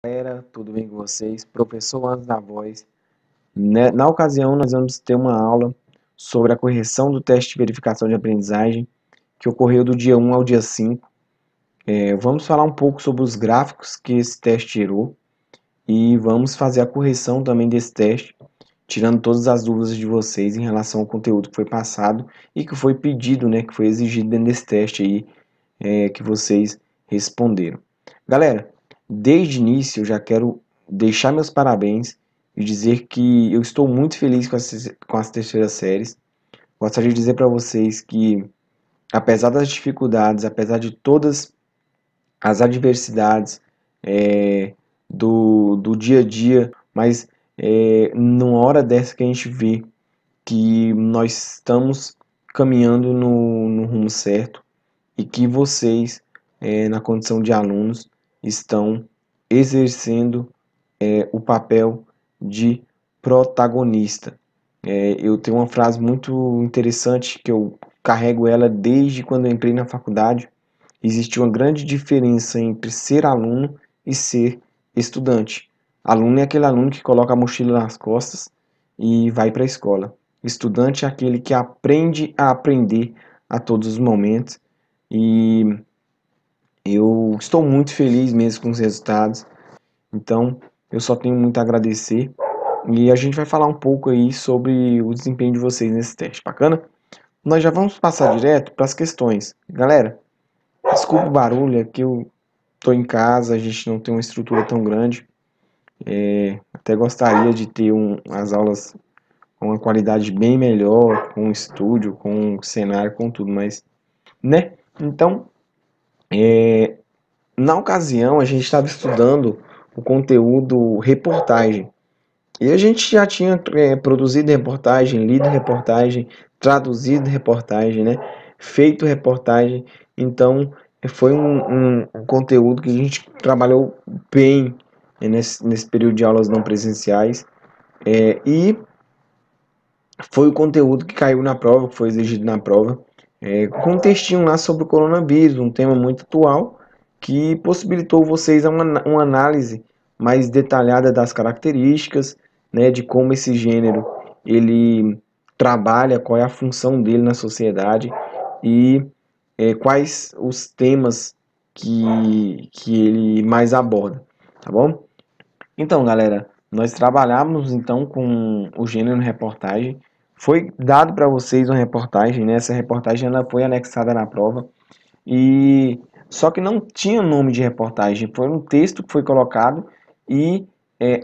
Galera, tudo bem com vocês? Professor Anjo da Voz. Na ocasião, nós vamos ter uma aula sobre a correção do teste de verificação de aprendizagem, que ocorreu do dia 1 ao dia 5. Vamos falar um pouco sobre os gráficos que esse teste gerou e vamos fazer a correção também desse teste, tirando todas as dúvidas de vocês em relação ao conteúdo que foi passado e que foi pedido, né, que foi exigido dentro desse teste aí, que vocês responderam. Galera, desde o início eu já quero deixar meus parabéns e dizer que eu estou muito feliz com as terceiras séries. Gostaria de dizer para vocês que, apesar das dificuldades, apesar de todas as adversidades do dia a dia, mas numa hora dessa que a gente vê que nós estamos caminhando no rumo certo e que vocês, na condição de alunos, estão exercendo o papel de protagonista. Eu tenho uma frase muito interessante que eu carrego ela desde quando eu entrei na faculdade. Existe uma grande diferença entre ser aluno e ser estudante. Aluno é aquele aluno que coloca a mochila nas costas e vai para a escola. Estudante é aquele que aprende a aprender a todos os momentos. E eu estou muito feliz mesmo com os resultados. Então, eu só tenho muito a agradecer. E a gente vai falar um pouco aí sobre o desempenho de vocês nesse teste. Bacana? Nós já vamos passar direto para as questões. Galera, desculpa o barulho, é que eu estou em casa, a gente não tem uma estrutura tão grande. Até gostaria de ter as aulas com uma qualidade bem melhor, com estúdio, com cenário, com tudo, mas, né? Então, na ocasião, a gente estava estudando o conteúdo reportagem. E a gente já tinha produzido reportagem, lido reportagem, traduzido reportagem, né? Feito reportagem. Então, foi um conteúdo que a gente trabalhou bem nesse período de aulas não presenciais. E foi o conteúdo que caiu na prova, que foi exigido na prova, com um textinho lá sobre o coronavírus, um tema muito atual, que possibilitou vocês uma análise mais detalhada das características, né, de como esse gênero ele trabalha, qual é a função dele na sociedade e quais os temas que ele mais aborda, tá bom? Então, galera, nós trabalhamos então com o gênero reportagem. Foi dado para vocês uma reportagem, né? Essa reportagem ela foi anexada na prova e só que não tinha nome de reportagem. Foi um texto que foi colocado e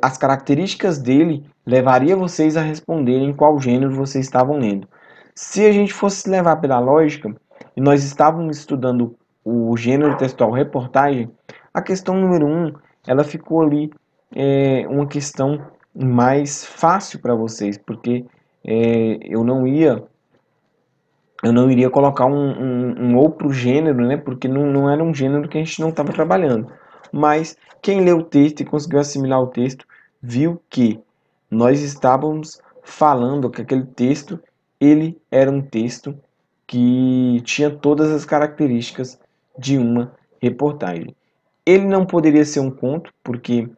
as características dele levaria vocês a responderem qual gênero vocês estavam lendo. Se a gente fosse levar pela lógica e nós estávamos estudando o gênero textual reportagem, a questão número 1 ela ficou ali uma questão mais fácil para vocês, porque eu não iria colocar um outro gênero, né? Porque não era um gênero que a gente não estava trabalhando. Mas quem leu o texto e conseguiu assimilar o texto, viu que nós estávamos falando que aquele texto, ele era um texto que tinha todas as características de uma reportagem. Ele não poderia ser um conto, porque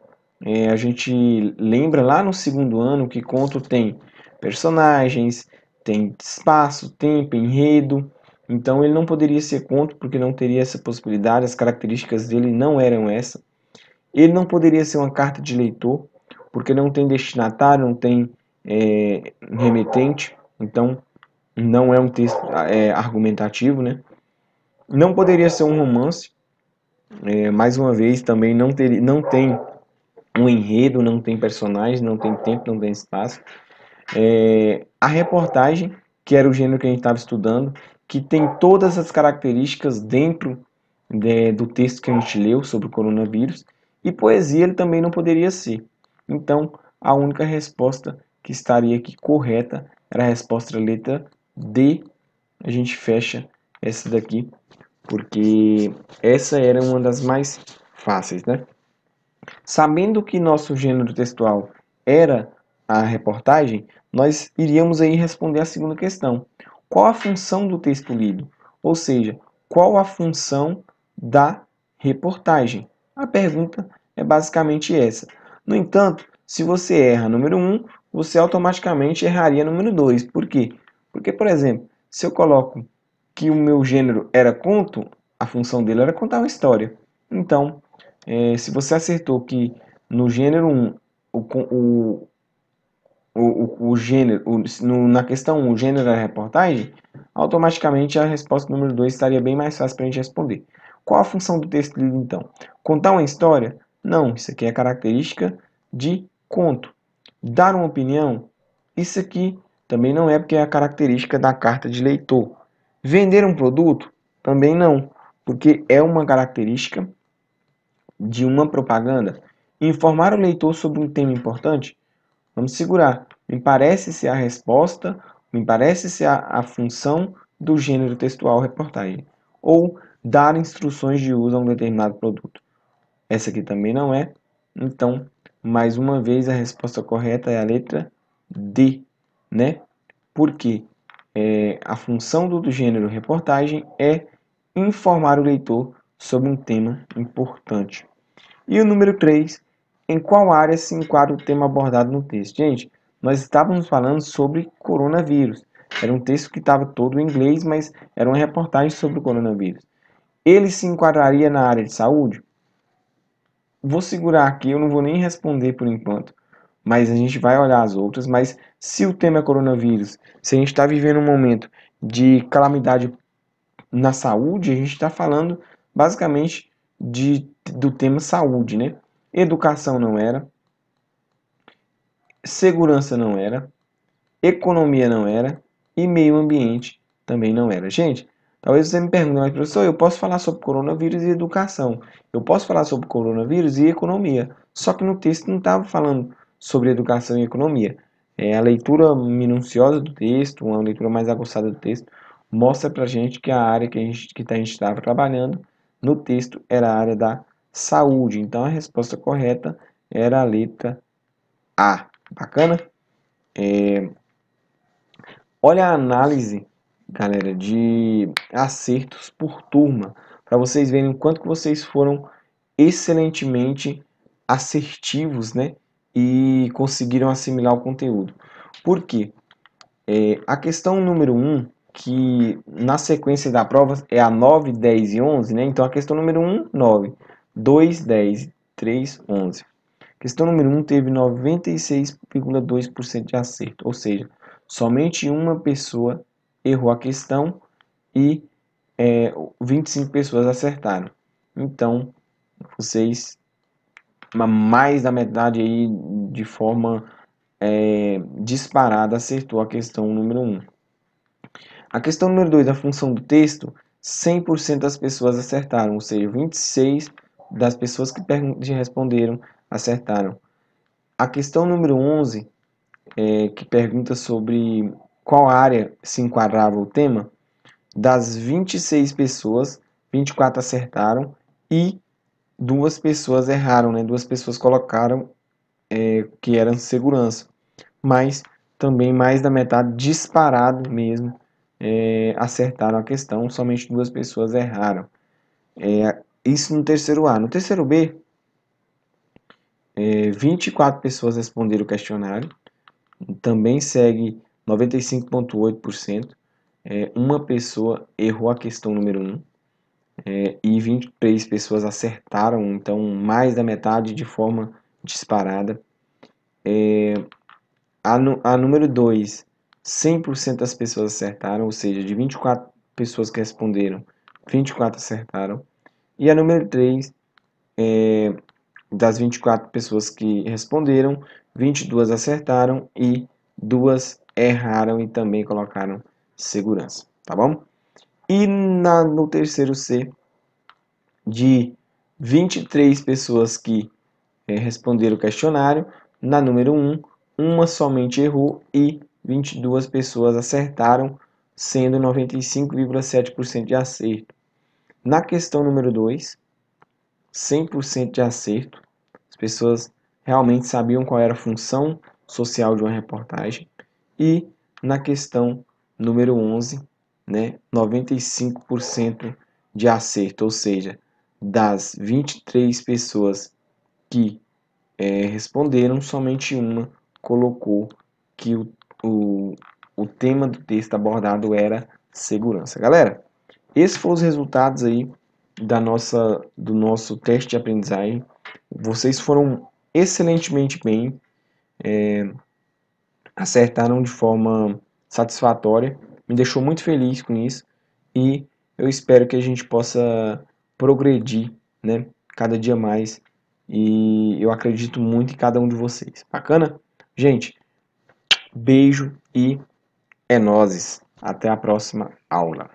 a gente lembra lá no segundo ano que conto tem personagens, tem espaço, tempo, enredo. Então ele não poderia ser conto porque não teria essa possibilidade, as características dele não eram essa. Ele não poderia ser uma carta de leitor, porque não tem destinatário, não tem remetente, então não é um texto argumentativo, né? Não poderia ser um romance, mais uma vez também não tem um enredo, não tem personagem, não tem tempo, não tem espaço. A reportagem, que era o gênero que a gente estava estudando, que tem todas as características dentro do texto que a gente leu sobre o coronavírus, e poesia ele também não poderia ser. Então, a única resposta que estaria aqui correta era a resposta letra D. A gente fecha essa daqui, porque essa era uma das mais fáceis, né? Sabendo que nosso gênero textual era a reportagem, nós iríamos aí responder a segunda questão. Qual a função do texto lido? Ou seja, qual a função da reportagem? A pergunta é basicamente essa. No entanto, se você erra número 1, você automaticamente erraria número 2. Por quê? Porque, por exemplo, se eu coloco que o meu gênero era conto, a função dele era contar uma história. Então, se você acertou que no gênero 1, o gênero, na questão 1, o gênero era reportagem, automaticamente a resposta número 2 estaria bem mais fácil para a gente responder. Qual a função do texto lido, então? Contar uma história? Não, isso aqui é característica de conto. Dar uma opinião? Isso aqui também não é, porque é a característica da carta de leitor. Vender um produto? Também não, porque é uma característica de uma propaganda. Informar o leitor sobre um tema importante? Vamos segurar. Me parece ser a resposta, me parece ser a função do gênero textual reportagem. Ou dar instruções de uso a um determinado produto. Essa aqui também não é. Então, mais uma vez, a resposta correta é a letra D, né? Porque a função do gênero reportagem é informar o leitor sobre um tema importante. E o número 3, em qual área se enquadra o tema abordado no texto? Gente, nós estávamos falando sobre coronavírus. Era um texto que estava todo em inglês, mas era uma reportagem sobre o coronavírus. Ele se enquadraria na área de saúde? Vou segurar aqui, eu não vou nem responder por enquanto, mas a gente vai olhar as outras. Mas se o tema é coronavírus, se a gente está vivendo um momento de calamidade na saúde, a gente está falando basicamente do tema saúde, né? Educação não era, segurança não era, economia não era e meio ambiente também não era. Gente, talvez você me pergunte, mas professor, eu posso falar sobre coronavírus e educação, eu posso falar sobre coronavírus e economia, só que no texto não estava falando sobre educação e economia. A leitura minuciosa do texto, uma leitura mais aguçada do texto, mostra pra gente que a área que a gente estava trabalhando no texto era a área da saúde. Então a resposta correta era a letra A. Bacana? Olha a análise, galera, de acertos por turma, para vocês verem o quanto que vocês foram excelentemente assertivos, né? E conseguiram assimilar o conteúdo. Por quê? A questão número 1, que na sequência da prova é a 9, 10 e 11, né? Então a questão número 1, 9, 2, 10, 3, 11. Questão número 1 teve 96,2% de acerto, ou seja, somente uma pessoa errou a questão e 25 pessoas acertaram. Então, vocês, mais da metade aí, de forma disparada, acertou a questão número 1. A questão número 2, a função do texto, 100% das pessoas acertaram, ou seja, 26 das pessoas que responderam acertaram. A questão número 11, que pergunta sobre qual área se enquadrava o tema, das 26 pessoas, 24 acertaram e duas pessoas erraram, né? Duas pessoas colocaram que era segurança, mas também mais da metade, disparado mesmo, acertaram a questão, somente duas pessoas erraram. Isso no terceiro A. No terceiro B, 24 pessoas responderam o questionário, também segue 95,8%. Uma pessoa errou a questão número 1 e 23 pessoas acertaram, então mais da metade de forma disparada. A número 2, 100% das pessoas acertaram, ou seja, de 24 pessoas que responderam, 24 acertaram. E a número 3, das 24 pessoas que responderam, 22 acertaram e 2 erraram e também colocaram segurança, tá bom? E no terceiro C, de 23 pessoas que responderam o questionário, na número 1, uma somente errou e 22 pessoas acertaram, sendo 95,7% de acerto. Na questão número 2, 100% de acerto. As pessoas realmente sabiam qual era a função social de uma reportagem. E na questão número 11, né, 95% de acerto, ou seja, das 23 pessoas que responderam, somente uma colocou que o tema do texto abordado era segurança. Galera, esses foram os resultados aí do nosso teste de aprendizagem. Vocês foram excelentemente bem, acertaram de forma satisfatória, me deixou muito feliz com isso e eu espero que a gente possa progredir, né, cada dia mais e eu acredito muito em cada um de vocês. Bacana? Gente, beijo e é nóis. Até a próxima aula.